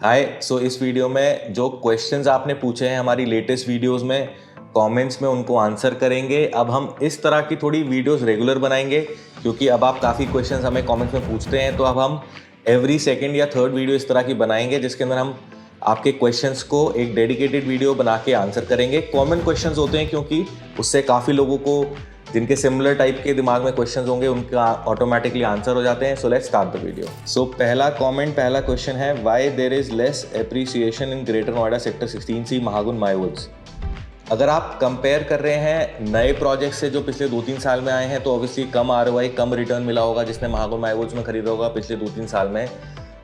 हाय इस वीडियो में जो क्वेश्चंस आपने पूछे हैं हमारी लेटेस्ट वीडियोस में कमेंट्स में उनको आंसर करेंगे। अब हम इस तरह की थोड़ी वीडियोस रेगुलर बनाएंगे क्योंकि अब आप काफ़ी क्वेश्चंस हमें कमेंट्स में पूछते हैं, तो अब हम एवरी सेकंड या थर्ड वीडियो इस तरह की बनाएंगे जिसके अंदर हम आपके क्वेश्चंस को एक डेडिकेटेड वीडियो बना के आंसर करेंगे। कॉमन क्वेश्चंस होते हैं क्योंकि उससे काफ़ी लोगों को जिनके सिमिलर टाइप के दिमाग में क्वेश्चंस होंगे उनका ऑटोमेटिकली आंसर हो जाते हैं। So let's start the video. पहला क्वेश्चन है, why there is less appreciation in Greater Noida sector 16C Mahagun Mywoods. अगर आप कंपेयर कर रहे हैं नए प्रोजेक्ट से जो पिछले 2-3 साल में आए हैं तो ऑब्वियसली कम ROI कम रिटर्न मिला होगा जिसने महागुन मायवुड्स में खरीदा होगा पिछले 2-3 साल में।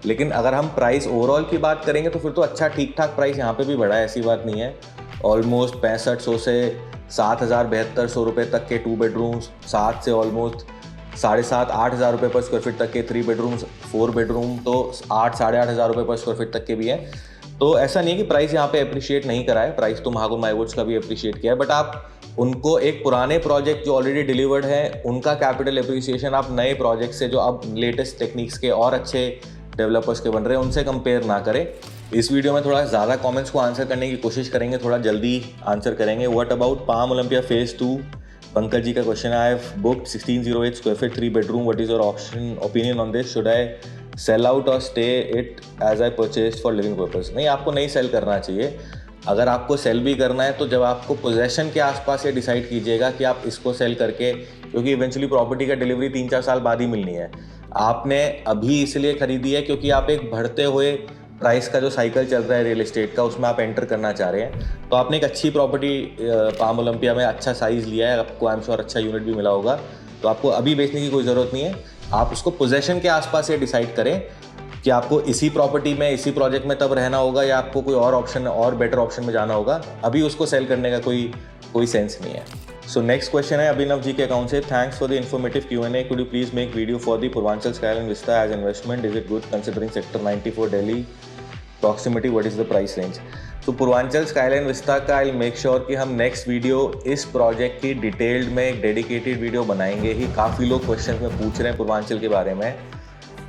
लेकिन अगर हम प्राइस ओवरऑल की बात करेंगे तो फिर तो अच्छा ठीक ठाक प्राइस यहाँ पे भी बढ़ा है, ऐसी बात नहीं है। ऑलमोस्ट 6500 से 7,000-7200 रुपये तक के 2 बेडरूम्स, 7 से ऑलमोस्ट 7,500-8,000 रुपये पर स्क्वायर फीट तक के 3 बेडरूम्स, 4 बेडरूम तो 8,000-8,500 रुपये पर स्क्वायर फीट तक के भी हैं। तो ऐसा नहीं है कि प्राइस यहाँ पे अप्रिशिएट नहीं करा है, प्राइस तो महागुन मायवुड्स का भी अप्रिशिएट किया है। बट आप उनको एक पुराने प्रोजेक्ट जो ऑलरेडी डिलीवर्ड है उनका कैपिटल अप्रिसिएशन आप नए प्रोजेक्ट से जो अब लेटेस्ट टेक्निक्स के और अच्छे डेवलपर्स के बन रहे हैं उनसे कंपेयर ना करें। इस वीडियो में थोड़ा ज़्यादा कमेंट्स को आंसर करने की कोशिश करेंगे, थोड़ा जल्दी आंसर करेंगे। What about Palm Olympia phase 2? Pankaj ji का क्वेश्चन है, I have booked 1608 square feet 3 bedroom, what is your opinion on this? Should I sell out or stay it as I purchase for living purpose? नहीं, आपको नहीं cell करना चाहिए। अगर आपको cell भी करना है तो जब आपको पोजेशन के आसपास ये डिसाइड कीजिएगा कि आप इसको सेल करके, क्योंकि इवेंचुअली प्रॉपर्टी का डिलीवरी 3-4 साल बाद ही मिलनी है। आपने अभी इसलिए खरीदी है क्योंकि आप एक बढ़ते हुए प्राइस का जो साइकिल चल रहा है रियल एस्टेट का उसमें आप एंटर करना चाह रहे हैं। तो आपने एक अच्छी प्रॉपर्टी पाम ओलंपिया में अच्छा साइज़ लिया है, आपको आई एम श्योर अच्छा यूनिट भी मिला होगा, तो आपको अभी बेचने की कोई ज़रूरत नहीं है। आप उसको पोजेशन के आसपास ये डिसाइड करें कि आपको इसी प्रॉपर्टी में इसी प्रोजेक्ट में तब रहना होगा या आपको कोई और ऑप्शन और बेटर ऑप्शन में जाना होगा। अभी उसको सेल करने का कोई सेंस नहीं है। नेक्स्ट क्वेश्चन है अभिनव जी के अकाउंट से, thanks for the informative Q&A, could you please make video for the Purvanchal Skyline Vista as investment, is it good considering sector 94 Delhi proximity, what is the price range? तो Purvanchal Skyline vista का I make sure कि हम next video इस project की detailed में एक dedicated video बनाएंगे ही। काफ़ी लोग क्वेश्चन में पूछ रहे हैं पूर्वांचल के बारे में।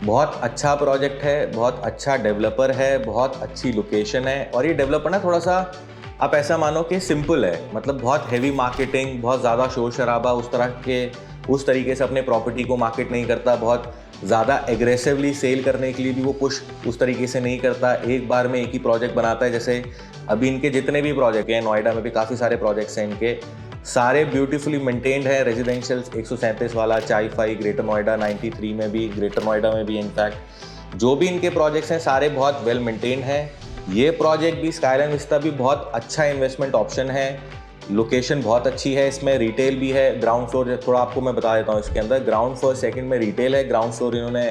बहुत अच्छा प्रोजेक्ट है, बहुत अच्छा डेवलपर है, बहुत अच्छी लोकेशन है। और ये डेवलपर ना थोड़ा सा आप ऐसा मानो कि सिंपल है, मतलब बहुत हैवी मार्केटिंग, बहुत ज़्यादा शोर शराबा उस तरीके से अपने प्रॉपर्टी को मार्केट नहीं करता। बहुत ज़्यादा एग्रेसिवली सेल करने के लिए भी वो पुश उस तरीके से नहीं करता। एक बार में एक ही प्रोजेक्ट बनाता है। जैसे अभी इनके जितने भी प्रोजेक्ट हैं, नोएडा में भी काफ़ी सारे प्रोजेक्ट्स हैं इनके, सारे ब्यूटीफुली मेंटेन्ड है। रेजिडेंशियल 137 वाला, चाई फाई, ग्रेटर नोएडा 93 में भी, ग्रेटर नोएडा में भी, इनफैक्ट जो भी इनके प्रोजेक्ट्स हैं सारे बहुत वेल मेंटेन्ड हैं। ये प्रोजेक्ट भी स्काईलाइन विस्ता भी बहुत अच्छा इन्वेस्टमेंट ऑप्शन है। लोकेशन बहुत अच्छी है, इसमें रिटेल भी है। ग्राउंड फ्लोर थोड़ा आपको मैं बता देता हूँ, इसके अंदर ग्राउंड फ्लोर सेकंड में रिटेल है। ग्राउंड फ्लोर इन्होंने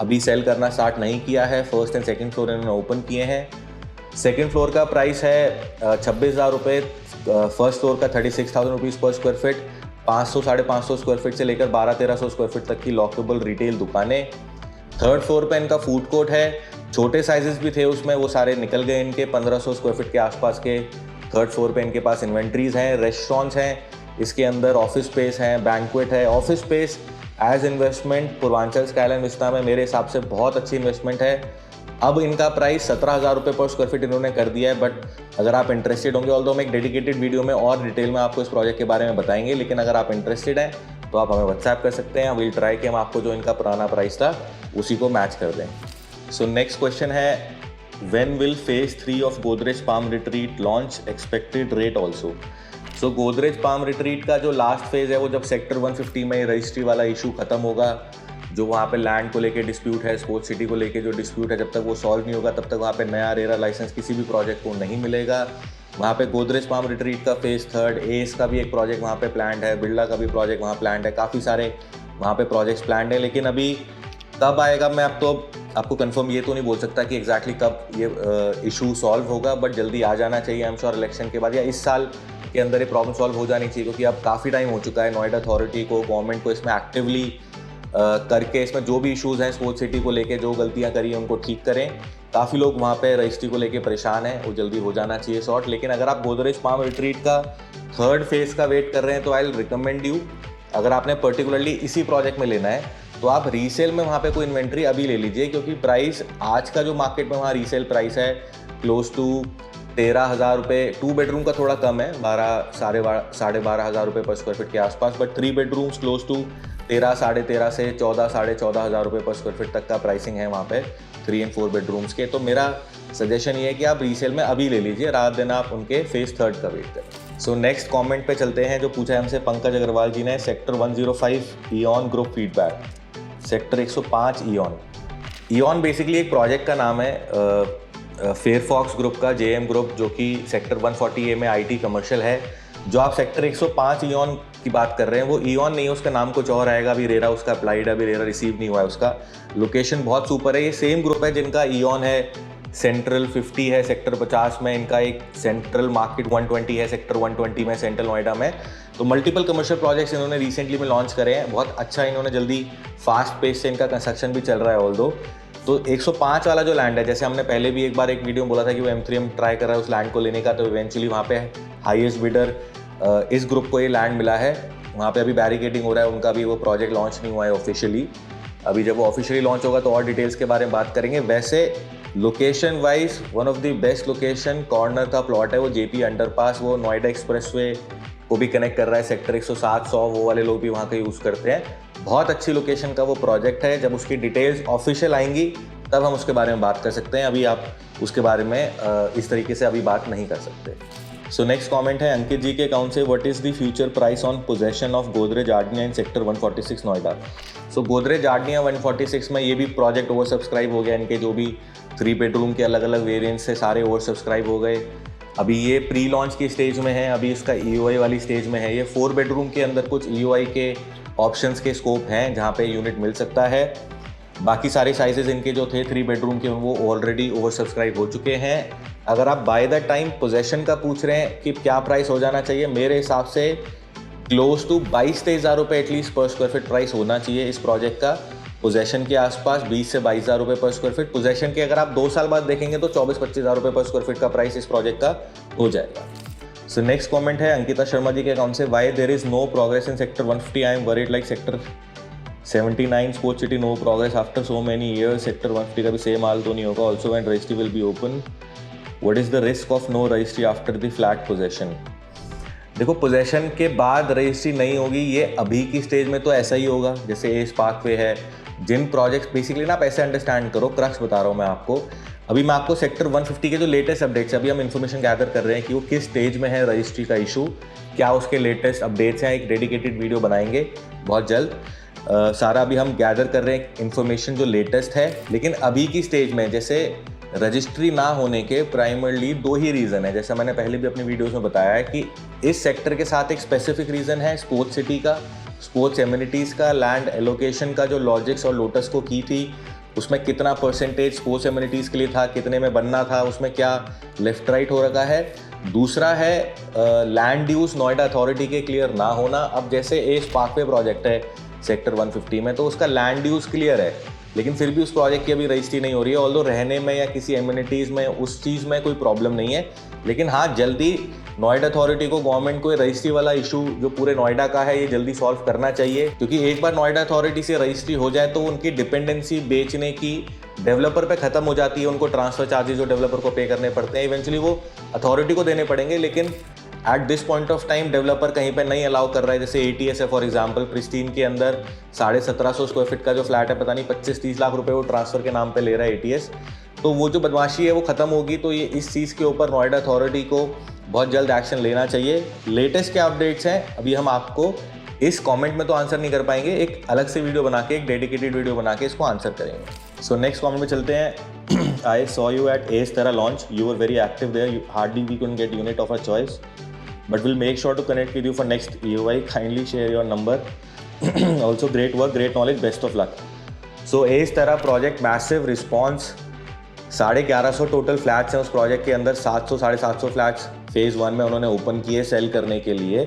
अभी सेल करना स्टार्ट नहीं किया है, फर्स्ट एंड सेकंड फ्लोर इन्होंने ओपन किए हैं। सेकंड फ्लोर का प्राइस है 26,000 रुपये, फर्स्ट फ्लोर का 36,000 रुपीज़ पर स्क्वायर फीट। 500-550 स्क्वायर फीट से लेकर 1200-1300 स्क्वायर फीट तक की लॉकेबल रिटेल दुकानें। थर्ड फ्लोर पे इनका फूड कोर्ट है, छोटे साइजेस भी थे उसमें, वो सारे निकल गए इनके। 1500 स्क्वायर फीट के आसपास के थर्ड फ्लोर पे इनके पास इन्वेंट्रीज हैं, रेस्टोरेंट्स हैं, इसके अंदर ऑफिस स्पेस हैं, बैंक्वेट है। Office space as investment Purvanchal Skyline Vista में मेरे हिसाब से बहुत अच्छी इन्वेस्टमेंट है। अब इनका प्राइस 17,000 रुपये पर स्क्वायर फीट इन्होंने कर दिया है। बट अगर आप इंटरेस्टेड होंगे, ऑल्दो हम एक डेडिकेटेड वीडियो में और डिटेल में आपको इस प्रोजेक्ट के बारे में बताएंगे, लेकिन अगर आप इंटरेस्टेड हैं तो आप हमें व्हाट्सएप कर सकते हैं। विल ट्राई कि हम आपको जो इनका पुराना प्राइस था उसी को मैच कर दें। नेक्स्ट क्वेश्चन है, when will phase 3 of Godrej palm retreat launch, expected rate also? Godrej palm retreat का जो लास्ट फेज है वो जब सेक्टर 150 में रजिस्ट्री वाला इशू खत्म होगा, जो वहाँ पे लैंड को लेके डिस्प्यूट है, स्पोर्ट्स सिटी को लेके जो डिस्प्यूट है, जब तक वो सॉल्व नहीं होगा तब तक वहाँ पे नया रेरा लाइसेंस किसी भी प्रोजेक्ट को नहीं मिलेगा। वहाँ पे गोदरेज पाम रिट्रीट का फेज 3, एस का भी एक प्रोजेक्ट वहाँ पे प्लान्ड है, बिरला का भी प्रोजेक्ट वहाँ प्लान्ड है, काफ़ी सारे वहाँ पे प्रोजेक्ट्स प्लान्ड है। लेकिन अभी कब आएगा मैं आपको कंफर्म ये तो नहीं बोल सकता कि एग्जैक्टली कब ये इशू सॉल्व होगा, बट जल्दी आ जाना चाहिए। आई एम श्योर इलेक्शन के बाद या इस साल के अंदर ये प्रॉब्लम सॉल्व हो जानी चाहिए, क्योंकि अब काफ़ी टाइम हो चुका है नोएडा अथॉरिटी को, गवर्नमेंट को इसमें एक्टिवली करके इसमें जो भी इश्यूज़ हैं स्पोर्ट्स सिटी को लेके, जो गलतियां करी हैं उनको ठीक करें। काफ़ी लोग वहाँ पे रजिस्ट्री को लेके परेशान हैं, वो जल्दी हो जाना चाहिए सॉर्ट। लेकिन अगर आप गोदरेज पाम रिट्रीट का थर्ड फेज़ का वेट कर रहे हैं तो आई विल रिकमेंड यू, अगर आपने पर्टिकुलरली इसी प्रोजेक्ट में लेना है तो आप रीसेल में वहाँ पे कोई इन्वेंट्री अभी ले लीजिए, क्योंकि प्राइस आज का जो मार्केट में वहाँ रीसेल प्राइस है क्लोज टू 13,000 रुपये। 2 बेडरूम का थोड़ा कम है, 12,000-12,500 रुपये पर स्क्वायर फीट के आसपास, बट 3 बेडरूम्स क्लोज टू 13,500 से 14,000-14,500 रुपये पर स्क्वायर फीट तक का प्राइसिंग है वहाँ पे 3 और 4 बेडरूम्स के। तो मेरा सजेशन ये है कि आप रीसेल में अभी ले लीजिए, रात दिन आप उनके फेज 3 का वेट करें। सो नेक्स्ट कमेंट पे चलते हैं, जो पूछा है हमसे पंकज अग्रवाल जी ने। Sector 105 Eon group feedback, sector 105 Eon basically एक प्रोजेक्ट का नाम है फेयरफॉक्स ग्रुप का, जेएम ग्रुप, जो कि सेक्टर 140A में आईटी कमर्शियल है। जो आप सेक्टर 105 ईऑन की बात कर रहे हैं वो ईऑन नहीं है, उसका नाम कुछ और आएगा। अभी रेरा उसका अप्लाइड, अभी रेरा रिसीव नहीं हुआ है उसका। लोकेशन बहुत सुपर है। ये सेम ग्रुप है जिनका ईऑन है, सेंट्रल 50 है सेक्टर 50 में, इनका एक सेंट्रल मार्केट 120 है सेक्टर 120 में, सेंट्रल नोएडा में। तो मल्टीपल कमर्शियल प्रोजेक्ट्स इन्होंने रिसेंटली में लॉन्च करे हैं। बहुत अच्छा इन्होंने जल्दी फास्ट पेस से इनका कंस्ट्रक्शन भी चल रहा है ऑल्दो। तो 105 वाला जो लैंड है, जैसे हमने पहले भी एक बार एक वीडियो में बोला था कि वो M3M ट्राई कर रहा है उस लैंड को लेने का, तो इवेंचुअली वहाँ पे हाईएस्ट बिडर इस ग्रुप को ये लैंड मिला है। वहाँ पे अभी बैरिकेडिंग हो रहा है, उनका भी वो प्रोजेक्ट लॉन्च नहीं हुआ है ऑफिशियली। अभी जब वो ऑफिशियली लॉन्च होगा तो और डिटेल्स के बारे में बात करेंगे। वैसे location wise one of the best location, corner का प्लॉट है वो, जेपी अंडरपास, वो नोएडा एक्सप्रेसवे को भी कनेक्ट कर रहा है। सेक्टर 107-100 वो वाले लोग भी वहाँ का यूज़ करते हैं। बहुत अच्छी लोकेशन का वो प्रोजेक्ट है। जब उसकी डिटेल्स ऑफिशियल आएंगी तब हम उसके बारे में बात कर सकते हैं, अभी आप उसके बारे में इस तरीके से अभी बात नहीं कर सकते। सो नेक्स्ट कमेंट है अंकित जी के अकाउंट से, what is the future price on possession of Godrej Ardenia in sector 146 Noida. So Godrej Ardenia 146 में ये भी प्रोजेक्ट ओवर सब्सक्राइब हो गया। इनके जो भी 3 बेडरूम के अलग अलग वेरिएंट्स से सारे ओवर सब्सक्राइब हो गए। अभी ये प्री लॉन्च की स्टेज में है, अभी इसका EOI वाली स्टेज में है। ये 4 बेडरूम के अंदर कुछ EOI के ऑप्शंस के स्कोप हैं जहाँ पे यूनिट मिल सकता है। बाकी सारे साइजेस इनके जो थे 3 बेडरूम के वो ऑलरेडी ओवर सब्सक्राइब हो चुके हैं। अगर आप बाय द टाइम पोजेशन का पूछ रहे हैं कि क्या प्राइस हो जाना चाहिए, मेरे हिसाब से क्लोज टू 22-23 हज़ार रुपये एटलीस्ट पर स्क्वायर फीट प्राइस होना चाहिए इस प्रोजेक्ट का। पोजेशन के आसपास 20 से 22 हज़ार रुपये पर स्क्वायर फीट। पोजेशन के अगर आप 2 साल बाद देखेंगे तो 24-25 हज़ार रुपये पर स्क्वायर फीट का प्राइस इस प्रोजेक्ट का हो जाएगा। सो नेक्स्ट कमेंट है अंकिता शर्मा जी के अकाउंट से, why there is no progress in sector 150, I am worried like sector 79 Sports City no progress after so many years. Sector 150 का भी सेम हाल तो नहीं होगा। Also when registry will be open, what is the risk of no registry after the flat possession. देखो, possession के बाद registry नहीं होगी, ये अभी की स्टेज में तो ऐसा ही होगा जैसे एस पार्क पे है। जिन प्रोजेक्ट्स बेसिकली ना आप ऐसे अंडरस्टैंड करो, क्रक्स बता रहा हूँ मैं आपको। अभी मैं आपको सेक्टर 150 के जो लेटेस्ट अपडेट्स है, अभी हम इन्फॉर्मेशन गैदर कर रहे हैं कि वो किस स्टेज में है रजिस्ट्री का इशू, क्या उसके लेटेस्ट अपडेट्स हैं। एक डेडिकेटेड वीडियो बनाएंगे बहुत जल्द। सारा अभी हम गैदर कर रहे हैं इन्फॉर्मेशन जो लेटेस्ट है। लेकिन अभी की स्टेज में जैसे रजिस्ट्री ना होने के प्राइमरली 2 ही रीज़न है, जैसा मैंने पहले भी अपनी वीडियोस में बताया है कि इस सेक्टर के साथ एक स्पेसिफिक रीज़न है स्पोर्ट्स सिटी का, स्पोर्ट्स एमिनिटीज़ का, लैंड एलोकेशन का जो लॉजिक्स और लोटस को की थी, उसमें कितना परसेंटेज स्पोर्ट्स एमिनिटीज़ के लिए था, कितने में बनना था, उसमें क्या लेफ्ट राइट हो रखा है। दूसरा है लैंड ड्यूज नोएडा अथॉरिटी के क्लियर ना होना। अब जैसे एस पार्कवे प्रोजेक्ट है सेक्टर 150 में, तो उसका लैंड ड्यूज क्लियर है, लेकिन फिर भी उस प्रोजेक्ट की अभी रजिस्ट्री नहीं हो रही है। ऑल्दो रहने में या किसी एमिनिटीज़ में उस चीज़ में कोई प्रॉब्लम नहीं है, लेकिन हाँ जल्दी नोएडा अथॉरिटी को, गवर्नमेंट को रजिस्ट्री वाला इशू जो पूरे नोएडा का है ये जल्दी सॉल्व करना चाहिए। क्योंकि एक बार नोएडा अथॉरिटी से रजिस्ट्री हो जाए तो उनकी डिपेंडेंसी बेचने की डेवलपर पे खत्म हो जाती है। उनको ट्रांसफर चार्जेस जो डेवलपर को पे करने पड़ते हैं इवेंचुअली वो अथॉरिटी को देने पड़ेंगे, लेकिन at this point of time developer कहीं पे नहीं अलाउ कर रहा है। जैसे ATS है फॉर एग्जांपल, प्रिस्टीन के अंदर 1750 स्क्वायर फीट का जो फ्लैट है, पता नहीं 25-30 लाख रुपए वो ट्रांसफर के नाम पे ले रहा है ATS। तो वो जो बदमाशी है वो खत्म होगी। तो ये इस चीज़ के ऊपर नोएडा अथॉरिटी को बहुत जल्द एक्शन लेना चाहिए। लेटेस्ट क्या अपडेट्स हैं अभी हम आपको इस कमेंट में तो आंसर नहीं कर पाएंगे, एक अलग से वीडियो बना के, एक डेडिकेटेड वीडियो बना के इसको आंसर करेंगे। सो नेक्स्ट कमेंट में चलते हैं। I saw you at Ace Terra launch, you were very active there, hardly we can get unit of a choice, but we'll make sure to connect with you for next EOI. Kindly share your number. Also great work, great knowledge, best of luck. So Ace Terra project massive response, 1150 total flats हैं उस project के अंदर। 700-750 flats phase 1 में उन्होंने open किए cell करने के लिए।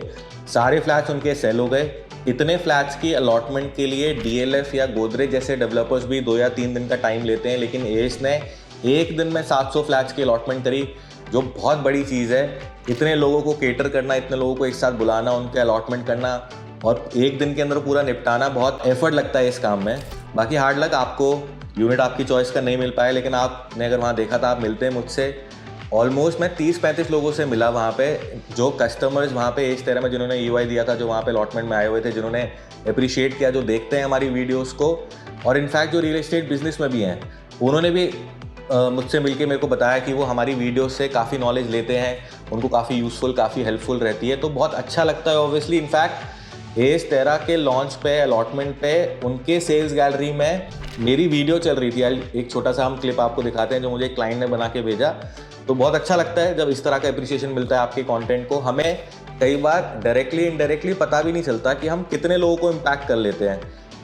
सारे फ्लैट्स उनके सेल हो गए। इतने फ्लैट्स की अलॉटमेंट के लिए DLF या गोदरेज जैसे डेवलपर्स भी 2 या 3 दिन का टाइम लेते हैं, लेकिन एस ने 1 दिन में 700 फ्लैट्स की अलॉटमेंट करी, जो बहुत बड़ी चीज़ है। इतने लोगों को केटर करना, इतने लोगों को एक साथ बुलाना, उनके अलॉटमेंट करना और एक दिन के अंदर पूरा निपटाना बहुत एफर्ट लगता है इस काम में। बाकी हार्ड लक, आपको यूनिट आपकी चॉइस का नहीं मिल पाया, लेकिन आपने अगर वहाँ देखा था, आप मिलते हैं मुझसे ऑलमोस्ट मैं 30-35 लोगों से मिला वहाँ पे, जो कस्टमर्स वहाँ पे एज 13 में जिन्होंने EOI दिया था, जो वहाँ पे अलॉटमेंट में आए हुए थे, जिन्होंने अप्रिशिएट किया, जो देखते हैं हमारी वीडियोस को, और इनफैक्ट जो रियल एस्टेट बिजनेस में भी हैं, उन्होंने भी मुझसे मिलके मेरे को बताया कि वो हमारी वीडियोस से काफ़ी नॉलेज लेते हैं, उनको काफ़ी यूज़फुल, काफ़ी हेल्पफुल रहती है। तो बहुत अच्छा लगता है ऑब्वियसली। इनफैक्ट एज 13 के लॉन्च पे, अलॉटमेंट पे, उनके सेल्स गैलरी में मेरी वीडियो चल रही थी। एक छोटा सा हम क्लिप आपको दिखाते हैं जो मुझे एक क्लाइंट ने बना के भेजा। तो बहुत अच्छा लगता है जब इस तरह का अप्रिसिएशन मिलता है आपके कंटेंट को। हमें कई बार डायरेक्टली इनडायरेक्टली पता भी नहीं चलता कि हम कितने लोगों को इम्पैक्ट कर लेते हैं।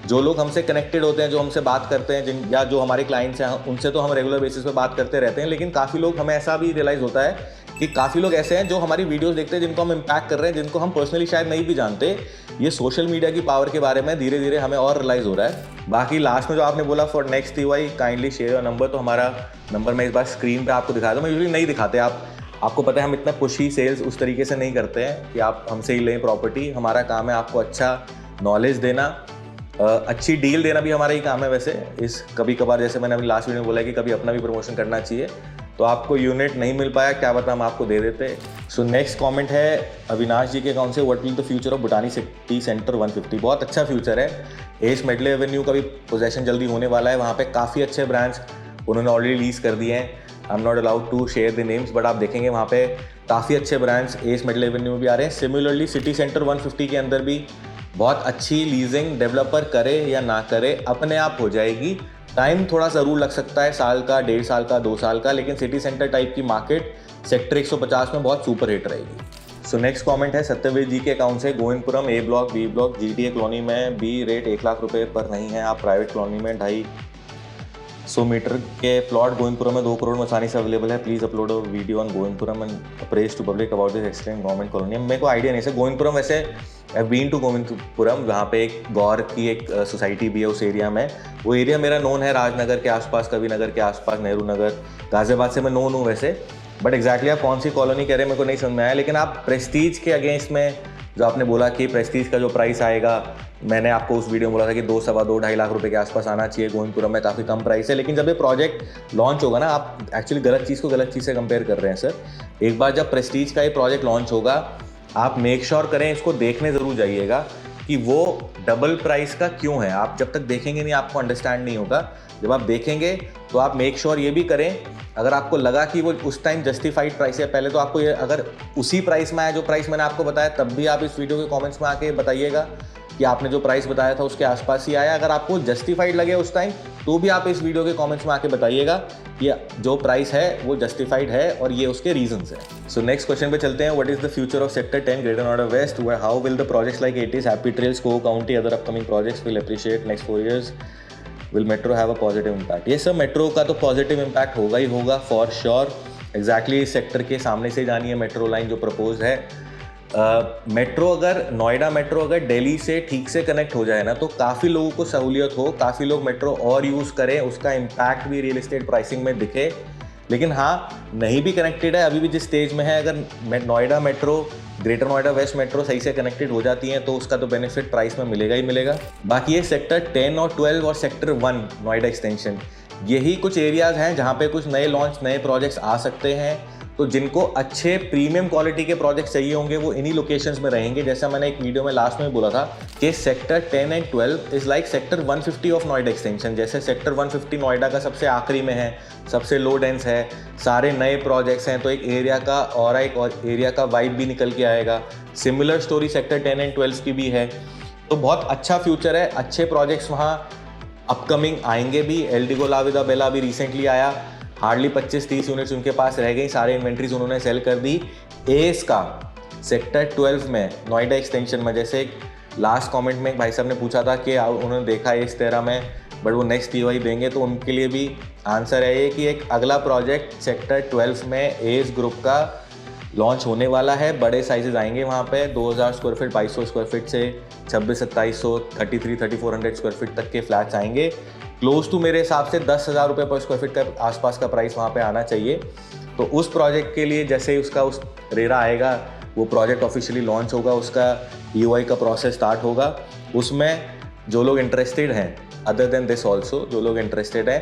जो लोग हमसे कनेक्टेड होते हैं, जो हमसे बात करते हैं, या जो हमारे क्लाइंट्स हैं, उनसे तो हम रेगुलर बेसिस पे बात करते रहते हैं, लेकिन काफ़ी लोग, हमें ऐसा भी रियलाइज़ होता है कि काफ़ी लोग ऐसे हैं जो हमारी वीडियोस देखते हैं, जिनको हम इम्पैक्ट कर रहे हैं, जिनको हम पर्सनली शायद नहीं भी जानते। ये सोशल मीडिया की पावर के बारे में धीरे धीरे हमें और रियलाइज़ हो रहा है। बाकी लास्ट में जो आपने बोला for next EOI kindly share your number, तो हमारा नंबर मैं इस बार स्क्रीन पे आपको दिखा दूँ। मैं यूजुअली नहीं दिखाते, आपको पता है हम इतना पुशी सेल्स उस तरीके से नहीं करते हैं कि आप हमसे ही लें प्रॉपर्टी। हमारा काम है आपको अच्छा नॉलेज देना, अच्छी डील देना भी हमारा ही काम है। वैसे कभी कभार, जैसे मैंने अभी लास्ट वीडियो में बोला कि कभी अपना भी प्रमोशन करना चाहिए, तो आपको यूनिट नहीं मिल पाया, क्या पता हम आपको दे देते। सो नेक्स्ट कमेंट है अविनाश जी के अकाउंट से, what will the future of Bhutani city centre 150। बहुत अच्छा फ्यूचर है। एस मेडले एवेन्यू का भी पोजेशन जल्दी होने वाला है। वहाँ पे काफ़ी अच्छे ब्रांड्स उन्होंने ऑलरेडी लीज कर दिए हैं। I am not allowed to share the names, but आप देखेंगे वहाँ पे काफ़ी अच्छे ब्रांड्स एस मेडले एवेन्यू में भी आ रहे हैं। सिमिलरली सिटी सेंटर 150 के अंदर भी बहुत अच्छी लीजिंग, डेवलपर करे या ना करे, अपने आप हो जाएगी। टाइम थोड़ा ज़रूर लग सकता है, साल का, 1.5 साल का, 2 साल का, लेकिन सिटी सेंटर टाइप की मार्केट सेक्टर 150 में बहुत सुपर हिट रहेगी। सो नेक्स्ट कमेंट है सत्यवीर जी के अकाउंट से, Govindpuram A block, B block, GTA colony में बी रेट 1 लाख रुपए पर नहीं है। आप प्राइवेट कॉलोनी में 250 मीटर के प्लॉट गोविंदपुरम में 2 करोड़ में आसानी से अवेलेबल है। Please upload a video on Govindpuram and apprise to public about this excellent government colony. मेरे को आइडिया नहीं है गोविंदपुरम, वैसे आई बीन टू गोविंदपुरम, वहाँ पे एक गौर की एक सोसाइटी भी है उस एरिया में। वो एरिया मेरा नोन है, राजनगर के आसपास, कवि नगर के आसपास, नेहरू नगर, गाजियाबाद से मैं नोन हूँ वैसे। बट एग्जैक्टली आप कौन सी कॉलोनी कह रहे हैं मेरे को नहीं समझ में आया। लेकिन आप प्रेस्टीज के अगेंस्ट में जो आपने बोला कि प्रेस्टीज का जो प्राइस आएगा, मैंने आपको उस वीडियो में बोला था कि 2, सवा 2, 2.5 लाख रुपए के आसपास आना चाहिए। गोविंदपुरम में काफ़ी कम प्राइस है, लेकिन जब ये प्रोजेक्ट लॉन्च होगा ना, आप एक्चुअली गलत चीज़ को गलत चीज़ से कंपेयर कर रहे हैं सर। एक बार जब प्रेस्टीज का ये प्रोजेक्ट लॉन्च होगा, आप मेक श्योर करें, इसको देखने ज़रूर जाइएगा कि वो डबल प्राइस का क्यों है। आप जब तक देखेंगे नहीं, आपको अंडरस्टैंड नहीं होगा। जब आप देखेंगे तो आप मेक श्योर ये भी करें, अगर आपको लगा कि वो उस टाइम जस्टिफाइड प्राइस है, पहले तो आपको ये, अगर उसी प्राइस में आया जो प्राइस मैंने आपको बताया, तब भी आप इस वीडियो के कमेंट्स में आके बताइएगा कि आपने जो प्राइस बताया था उसके आसपास ही आया। अगर आपको जस्टिफाइड लगे उस टाइम, तो भी आप इस वीडियो के कमेंट्स में आके बताइएगा कि जो प्राइस है वो जस्टिफाइड है और ये उसके रीजंस है। सो नेक्स्ट क्वेश्चन पे चलते हैं। What is the future of sector 10 Greater Noida west? How will the projects like ATS, Happy Trails, co county, other upcoming projects will appreciate next 4 years? Will metro have a positive impact? ये सब metro का तो positive impact होगा ही होगा for sure. Exactly इस sector के सामने से जानी है मेट्रो लाइन जो प्रपोज है। मेट्रो अगर नोएडा मेट्रो अगर दिल्ली से ठीक से कनेक्ट हो जाए ना, तो काफ़ी लोगों को सहूलियत हो, काफ़ी लोग मेट्रो और यूज़ करें, उसका इम्पैक्ट भी रियल एस्टेट प्राइसिंग में दिखे। लेकिन हाँ, नहीं भी कनेक्टेड है, अभी भी जिस स्टेज में है, अगर Noida metro, greater Noida waste metro सही से कनेक्टेड हो जाती हैं, तो उसका तो बेनिफिट प्राइस में मिलेगा ही मिलेगा। बाकी ये सेक्टर 10 और 12 और सेक्टर 1 नोएडा एक्सटेंशन, यही कुछ एरियाज़ हैं जहाँ पे कुछ नए लॉन्च, नए प्रोजेक्ट्स आ सकते हैं। तो जिनको अच्छे प्रीमियम क्वालिटी के प्रोजेक्ट चाहिए होंगे, वो इन्हीं लोकेशंस में रहेंगे। जैसा मैंने एक वीडियो में लास्ट में बोला था कि sector 10 and 12 is like sector 150 of Noida extension. जैसे सेक्टर 150 नोएडा का सबसे आखिरी में है, सबसे लो डेंस है, सारे नए प्रोजेक्ट्स हैं, तो एक एरिया का और एक और एरिया का वाइब भी निकल के आएगा। सिमिलर स्टोरी सेक्टर 10 एंड 12 की भी है। तो बहुत अच्छा फ्यूचर है, अच्छे प्रोजेक्ट्स वहाँ अपकमिंग आएंगे भी। एल्डिगो ला विदा बेला भी रिसेंटली आया, हार्डली 25-30 यूनिट्स उनके पास रह गई, सारे इन्वेंट्रीज उन्होंने सेल कर दी। एस का सेक्टर 12 में नोएडा एक्सटेंशन में, जैसे लास्ट कमेंट में एक भाई साहब ने पूछा था कि उन्होंने देखा एस 13 में, बट वो नेक्स्ट EOI देंगे, तो उनके लिए भी आंसर है ये कि एक अगला प्रोजेक्ट सेक्टर 12 में एस ग्रुप का लॉन्च होने वाला है। बड़े साइजेस आएंगे वहाँ पे, 2000 स्क्वायर फीट, 2200 स्क्वायर फीट से 2600-2700, 3300-3400 स्क्वायर फीट तक के फ्लैट्स आएंगे। क्लोज टू मेरे हिसाब से 10,000 रुपये पर स्क्वायर फीट का आसपास का प्राइस वहाँ पे आना चाहिए। तो उस प्रोजेक्ट के लिए जैसे ही उसका उस रेरा आएगा, वो प्रोजेक्ट ऑफिशियली लॉन्च होगा, उसका BOI का प्रोसेस स्टार्ट होगा। उसमें जो लोग इंटरेस्टेड हैं, अदर देन दिस ऑल्सो, जो लोग इंटरेस्टेड हैं,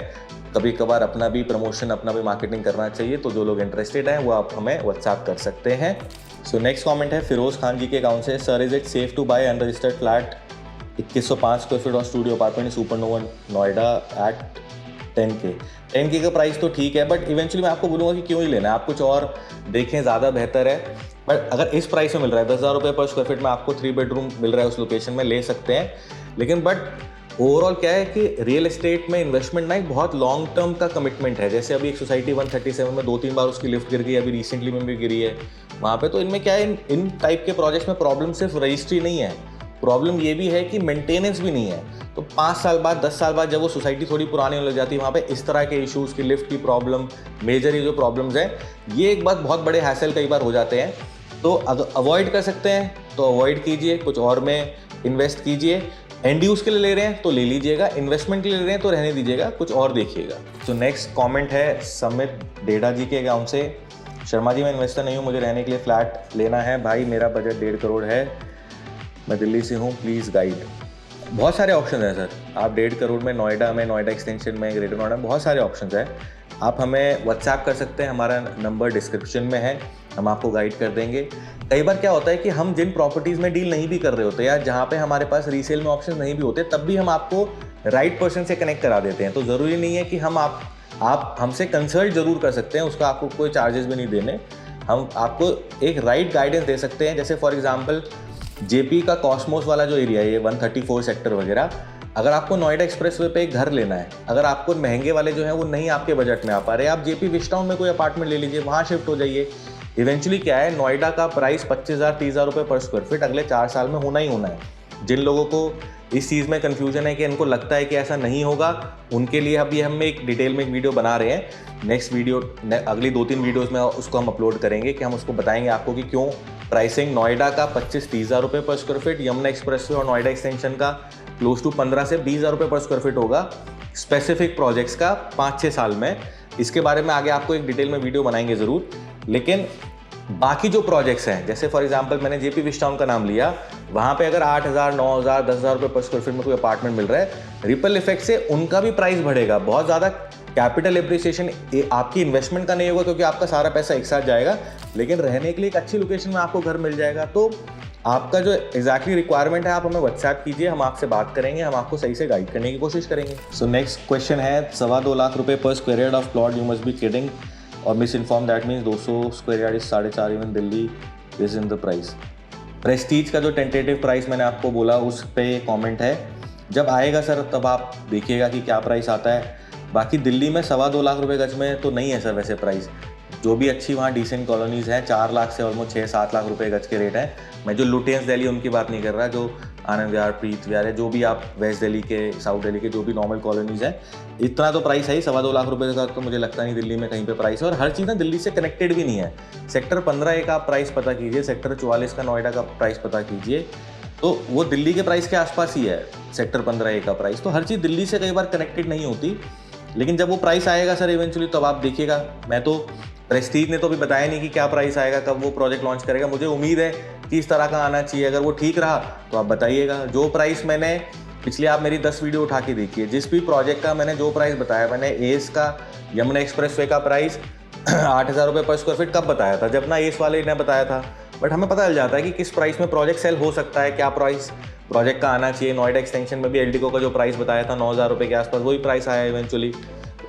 कभी कभार अपना भी प्रमोशन, अपना भी मार्केटिंग करना चाहिए, तो जो लोग इंटरेस्टेड हैं वो आप हमें व्हाट्सएप कर सकते हैं। सो नेक्स्ट कमेंट है फिरोज खान जी के अकाउंट से, sir is it safe to buy unregistered flat 2105 square feet or studio apartment Supernova Noida at 10K का प्राइस तो ठीक है, बट इवेंचुअली मैं आपको बोलूँगा कि क्यों ही लेना है, आप कुछ और देखें, ज़्यादा बेहतर है। बट अगर इस प्राइस में मिल रहा है 10,000 रुपये पर स्क्वायर फीट में आपको 3 बेडरूम मिल रहा है उस लोकेशन में, ले सकते हैं। लेकिन बट ओवरऑल क्या है कि रियल एस्टेट में इन्वेस्टमेंट ना एक बहुत लॉन्ग टर्म का कमिटमेंट है। जैसे अभी एक सोसाइटी 137 में 2-3 बार उसकी लिफ्ट गिर गई, अभी रिसेंटली में भी गिरी है वहाँ पे। तो इनमें क्या है, इन टाइप के प्रोजेक्ट्स में प्रॉब्लम सिर्फ रजिस्ट्री नहीं है, प्रॉब्लम ये भी है कि मेंटेनेंस भी नहीं है। तो 5 साल बाद, 10 साल बाद जब वो सोसाइटी थोड़ी पुरानी होने लग जाती है, वहाँ पे इस तरह के इश्यूज़ की, लिफ्ट की प्रॉब्लम, मेजर ये जो प्रॉब्लम्स हैं, ये एक बात बहुत बड़े हैसल कई बार हो जाते हैं। तो अगर अवॉइड कर सकते हैं तो अवॉइड कीजिए, कुछ और में इन्वेस्ट कीजिए। एंड यूज़ के लिए ले रहे हैं तो ले लीजिएगा, इन्वेस्टमेंट के लिए ले रहे हैं तो रहने दीजिएगा, कुछ और देखिएगा। तो नेक्स्ट कमेंट है समित डेढ़ा जी के अकाउंट से, शर्मा जी मैं इन्वेस्टर नहीं हूँ, मुझे रहने के लिए फ्लैट लेना है भाई, मेरा बजट 1.5 करोड़ है, मैं दिल्ली से हूँ, प्लीज़ गाइड। बहुत सारे ऑप्शन हैं सर, आप 1.5 करोड़ में नोएडा एक्सटेंशन में, ग्रेटर नोएडा, बहुत सारे ऑप्शन हैं। आप हमें व्हाट्सएप कर सकते हैं, हमारा नंबर डिस्क्रिप्शन में है, हम आपको गाइड कर देंगे। कई बार क्या होता है कि हम जिन प्रॉपर्टीज़ में डील नहीं भी कर रहे होते या जहाँ पे हमारे पास रीसेल में ऑप्शन नहीं भी होते, तब भी हम आपको राइट पर्सन से कनेक्ट करा देते हैं। तो ज़रूरी नहीं है कि आप हमसे कंसल्ट जरूर कर सकते हैं, उसका आपको कोई चार्जेस भी नहीं देने, हम आपको एक राइट गाइडेंस दे सकते हैं। जैसे फॉर एग्जांपल जेपी का कॉस्मोस वाला जो एरिया है, ये 134 सेक्टर वगैरह, अगर आपको नोएडा एक्सप्रेसवे पे एक घर लेना है, अगर आपको महंगे वाले जो हैं वो नहीं आपके बजट में आ पा रहे, आप जेपी विस्टाउन में कोई अपार्टमेंट ले लीजिए, वहाँ शिफ्ट हो जाइए। इवेंचुअली क्या है, नोएडा का प्राइस 25,000-30,000 रुपये पर स्क्वायर फीट अगले 4 साल में होना ही होना है। जिन लोगों को इस चीज़ में कन्फ्यूजन है कि इनको लगता है कि ऐसा नहीं होगा, उनके लिए अभी हम एक डिटेल में एक वीडियो बना रहे हैं। नेक्स्ट वीडियो, अगली 2-3 वीडियोज़ में उसको हम अपलोड करेंगे कि हम उसको बताएंगे आपको कि क्यों प्राइसिंग नोएडा का 25-30,000 रुपये per square feet, Yamuna expressway और नोएडा एक्सटेंशन का क्लोज टू 15 से 20,000 रुपये पर स्क्वायर फीट होगा स्पेसिफिक प्रोजेक्ट्स का 5-6 साल में। इसके बारे में आगे आपको एक डिटेल में वीडियो बनाएंगे ज़रूर। लेकिन बाकी जो प्रोजेक्ट्स हैं, जैसे फॉर एग्जांपल मैंने जेपी विस्टाउन का नाम लिया, वहाँ पे अगर 8,000, 9,000, 10,000 रुपये पर स्क्वायर फीट में कोई अपार्टमेंट मिल रहा है, रिपल इफेक्ट से उनका भी प्राइस बढ़ेगा। बहुत ज़्यादा कैपिटल एप्रिसिएशन आपकी इन्वेस्टमेंट का नहीं होगा क्योंकि आपका सारा पैसा एक साथ जाएगा, लेकिन रहने के लिए एक अच्छी लोकेशन में आपको घर मिल जाएगा। तो आपका जो एग्जैक्टली रिक्वायरमेंट है आप हमें व्हाट्सएप कीजिए, हम आपसे बात करेंगे, हम आपको सही से गाइड करने की कोशिश करेंगे। सो नेक्स्ट क्वेश्चन है, 2.25 लाख रुपये per square yard of plot, you must be kidding or misinform, that means 200 square yard is 4.5 even Delhi is in the price. Prestige का जो टेंटेटिव प्राइस मैंने आपको बोला उस पे कमेंट है, जब आएगा सर तब आप देखिएगा कि क्या प्राइस आता है। बाकी दिल्ली में 2.25 लाख रुपये गज में तो नहीं है सर वैसे प्राइस, जो भी अच्छी वहाँ डिसेंट कॉलोनीज़ हैं 4 लाख से ऑलमोस्ट 6-7 लाख रुपए गज के रेट हैं। मैं जो लुटियंस दिल्ली उनकी बात नहीं कर रहा, जो आनंद विहार, प्रीत विहार है, जो भी आप वेस्ट दिल्ली के, साउथ दिल्ली के जो भी नॉर्मल कॉलोनीज़ हैं, इतना तो प्राइस है ही। 2.25 लाख रुपये का तो मुझे लगता नहीं दिल्ली में कहीं पे प्राइस है, और हर चीज़ ना दिल्ली से कनेक्टेड भी नहीं है। सेक्टर 15A का आप प्राइस पता कीजिए, सेक्टर 44 का नोएडा का प्राइस पता कीजिए, तो वो दिल्ली के प्राइस के आसपास ही है सेक्टर 15A का प्राइस। तो हर चीज़ दिल्ली से कई बार कनेक्टेड नहीं होती, लेकिन जब वो प्राइस आएगा सर इवेंचुअली तब आप देखिएगा। मैं तो प्रेस्टीज ने तो अभी बताया नहीं कि क्या प्राइस आएगा, कब वो प्रोजेक्ट लॉन्च करेगा, मुझे उम्मीद है कि इस तरह का आना चाहिए। अगर वो ठीक रहा तो आप बताइएगा। जो प्राइस मैंने पिछले, आप मेरी 10 वीडियो उठा के देखिए, जिस भी प्रोजेक्ट का मैंने जो प्राइस बताया, मैंने एस का, यमुना एक्सप्रेसवे का प्राइस 8,000 रुपये पर स्क्वायर फीट कब बताया था, जब ना एस वाले ने बताया था। बट हमें पता चल जाता है कि किस प्राइस में प्रोजेक्ट सेल हो सकता है, क्या प्राइस प्रोजेक्ट का आना चाहिए। नोएडा एक्सटेंशन में भी एल्डिको का जो प्राइस बताया था 9,000 रुपये के आसपास, वही प्राइस आया इवेंचुअली।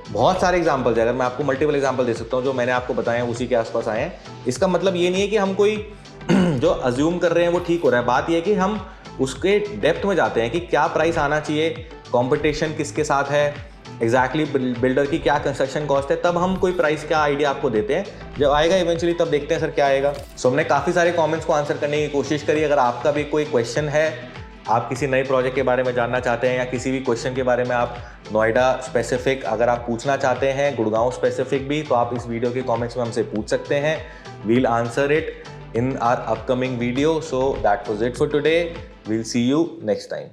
बहुत सारे एग्जाम्पल्स है, अगर मैं आपको मल्टीपल एग्जाम्पल दे सकता हूँ, जो मैंने आपको बताए हैं उसी के आसपास आए हैं। इसका मतलब ये नहीं है कि हम कोई जो अज्यूम कर रहे हैं वो ठीक हो रहा है। बात ये है कि हम उसके डेप्थ में जाते हैं कि क्या प्राइस आना चाहिए, कंपटीशन किसके साथ है, एग्जैक्टली बिल्डर की क्या कंस्ट्रक्शन कॉस्ट है, तब हम कोई प्राइस का आइडिया आपको देते हैं। जब आएगा इवेंचुअली तब देखते हैं सर क्या आएगा। सो हमने काफ़ी सारे कमेंट्स को आंसर करने की कोशिश करी। अगर आपका भी कोई क्वेश्चन है, आप किसी नए प्रोजेक्ट के बारे में जानना चाहते हैं, या किसी भी क्वेश्चन के बारे में आप नोएडा स्पेसिफिक अगर आप पूछना चाहते हैं, गुड़गांव स्पेसिफिक भी, तो आप इस वीडियो के कमेंट्स में हमसे पूछ सकते हैं। We'll answer it in our upcoming video. So that was it for today. We'll see you next time.